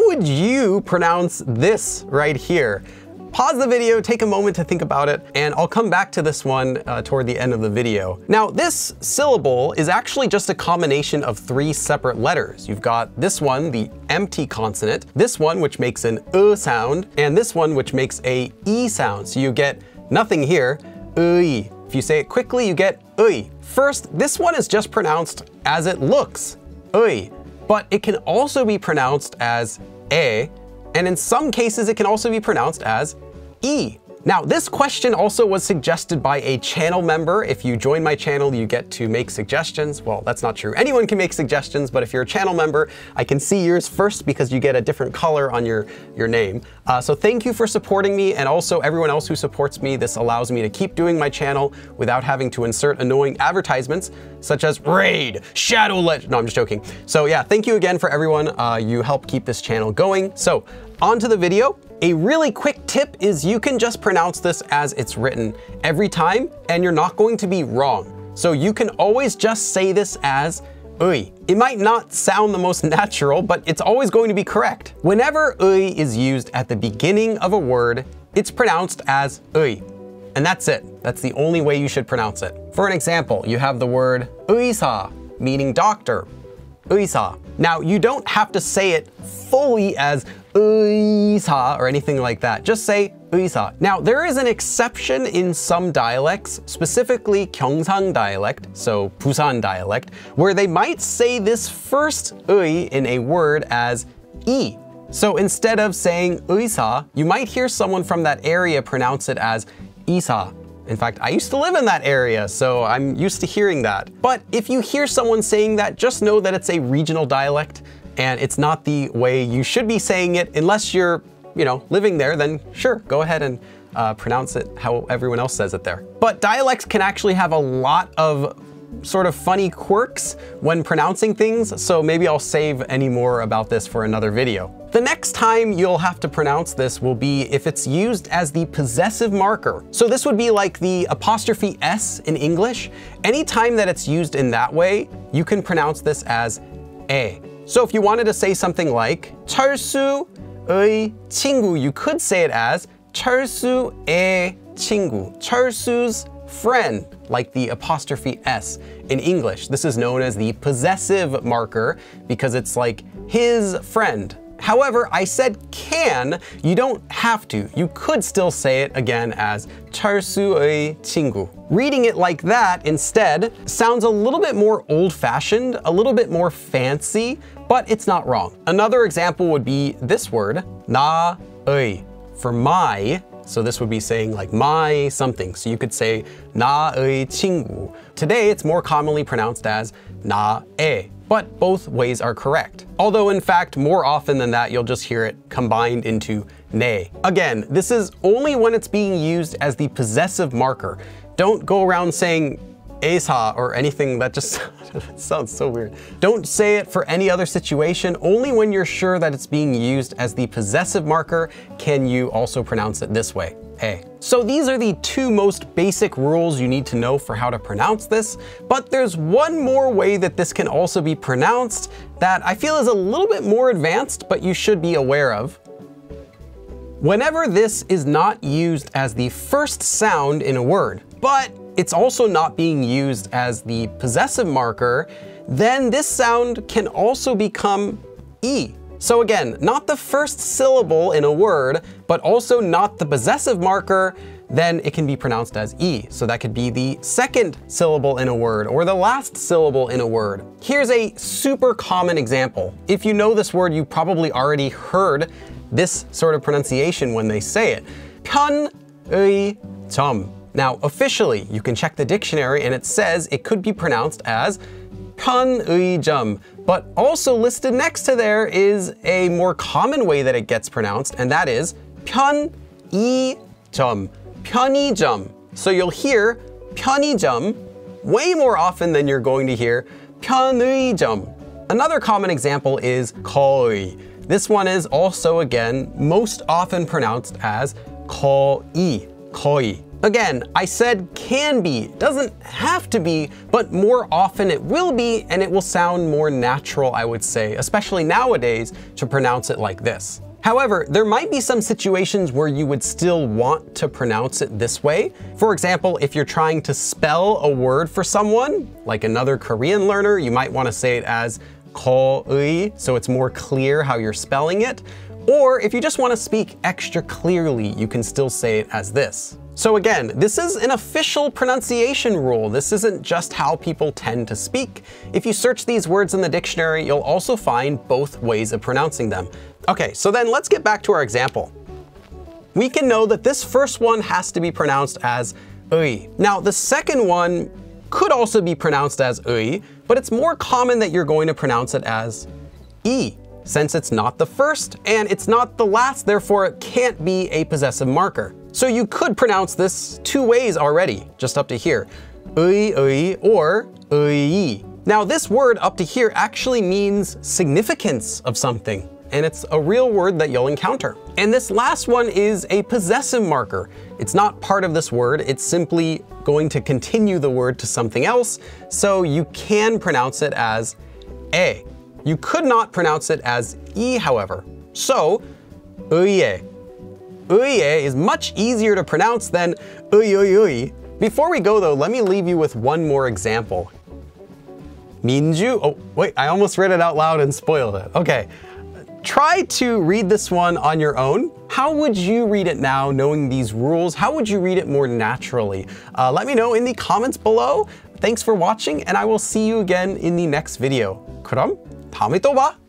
would you pronounce this right here? Pause the video, take a moment to think about it, and I'll come back to this one toward the end of the video. Now, this syllable is actually just a combination of 3 separate letters. You've got this one, the empty consonant, this one, which makes an sound, and this one, which makes a e sound. So you get nothing here, 의. If you say it quickly, you get 의. First, this one is just pronounced as it looks, 의, but it can also be pronounced as 에, and in some cases, it can also be pronounced as E. Now, this question also was suggested by a channel member. If you join my channel, you get to make suggestions. Well, that's not true. Anyone can make suggestions, but if you're a channel member, I can see yours first because you get a different color on your name. So thank you for supporting me, and also everyone else who supports me. This allows me to keep doing my channel without having to insert annoying advertisements such as Raid, Shadow Legend. No, I'm just joking. So yeah, thank you again for everyone. You help keep this channel going. So on to the video. A really quick tip is you can just pronounce this as it's written every time, and you're not going to be wrong. So you can always just say this as 의. It might not sound the most natural, but it's always going to be correct. Whenever 의 is used at the beginning of a word, it's pronounced as 의. And that's it. That's the only way you should pronounce it. For an example, you have the word 의사, meaning doctor. 의사. Now, you don't have to say it fully as 의사 or anything like that. Just say 의사. Now, there is an exception in some dialects, specifically Gyeongsang dialect, so Busan dialect, where they might say this first 의 in a word as 이. So instead of saying 의사, you might hear someone from that area pronounce it as 이사. In fact, I used to live in that area, so I'm used to hearing that. But if you hear someone saying that, just know that it's a regional dialect, and it's not the way you should be saying it unless you're, living there. Then sure, go ahead and pronounce it how everyone else says it there. But dialects can actually have a lot of sort of funny quirks when pronouncing things, so maybe I'll save any more about this for another video. The next time you'll have to pronounce this will be if it's used as the possessive marker. So this would be like the apostrophe S in English. Anytime that it's used in that way, you can pronounce this as 에. So if you wanted to say something like 철수의 친구, you could say it as 철수의 친구, 철수's friend, like the apostrophe S in English. This is known as the possessive marker because it's like his friend. However, I said can, you don't have to. You could still say it again as 철수의 친구. Reading it like that instead sounds a little bit more old-fashioned, a little bit more fancy, but it's not wrong. Another example would be this word, 나의, for my. So this would be saying like my something. So you could say 나의 친구. Today, it's more commonly pronounced as 나의. But both ways are correct. Although in fact, more often than that, you'll just hear it combined into 내. Again, this is only when it's being used as the possessive marker. Don't go around saying 에사 or anything that just sounds so weird. Don't say it for any other situation. Only when you're sure that it's being used as the possessive marker can you also pronounce it this way, 에. So these are the 2 most basic rules you need to know for how to pronounce this, but there's one more way that this can also be pronounced that I feel is a little bit more advanced, but you should be aware of. Whenever this is not used as the first sound in a word, but it's also not being used as the possessive marker, then this sound can also become E. So again, not the first syllable in a word, but also not the possessive marker, then it can be pronounced as E. So that could be the second syllable in a word or the last syllable in a word. Here's a super common example. If you know this word, you probably already heard this sort of pronunciation when they say it. 편의점. Now, officially, you can check the dictionary and it says it could be pronounced as 편의점, but also listed next to there is a more common way that it gets pronounced, and that is 편의점, 편의점. So you'll hear 편의점 way more often than you're going to hear 편의점. Another common example is 거의. This one is also, again, most often pronounced as 거의, 거의. Again, I said can be, doesn't have to be, but more often it will be, and it will sound more natural, I would say, especially nowadays, to pronounce it like this. However, there might be some situations where you would still want to pronounce it this way. For example, if you're trying to spell a word for someone, like another Korean learner, you might want to say it as 거의, so it's more clear how you're spelling it. Or if you just want to speak extra clearly, you can still say it as this. So again, this is an official pronunciation rule. This isn't just how people tend to speak. If you search these words in the dictionary, you'll also find both ways of pronouncing them. Okay, so then let's get back to our example. We can know that this first one has to be pronounced as 의. Now, the second one could also be pronounced as 의, but it's more common that you're going to pronounce it as 이, since it's not the first and it's not the last, therefore it can't be a possessive marker. So you could pronounce this two ways already, just up to here, 의 or 의. Now this word up to here actually means significance of something, and it's a real word that you'll encounter. And this last one is a possessive marker. It's not part of this word, it's simply going to continue the word to something else, so you can pronounce it as 에. You could not pronounce it as 이, however. So, 의에. 의에 is much easier to pronounce than 의. Before we go though, let me leave you with one more example. 민주, oh wait, I almost read it out loud and spoiled it. Okay, try to read this one on your own. How would you read it now, knowing these rules? How would you read it more naturally? Let me know in the comments below. Thanks for watching, and I will see you again in the next video. 그럼 다음에 또 봐!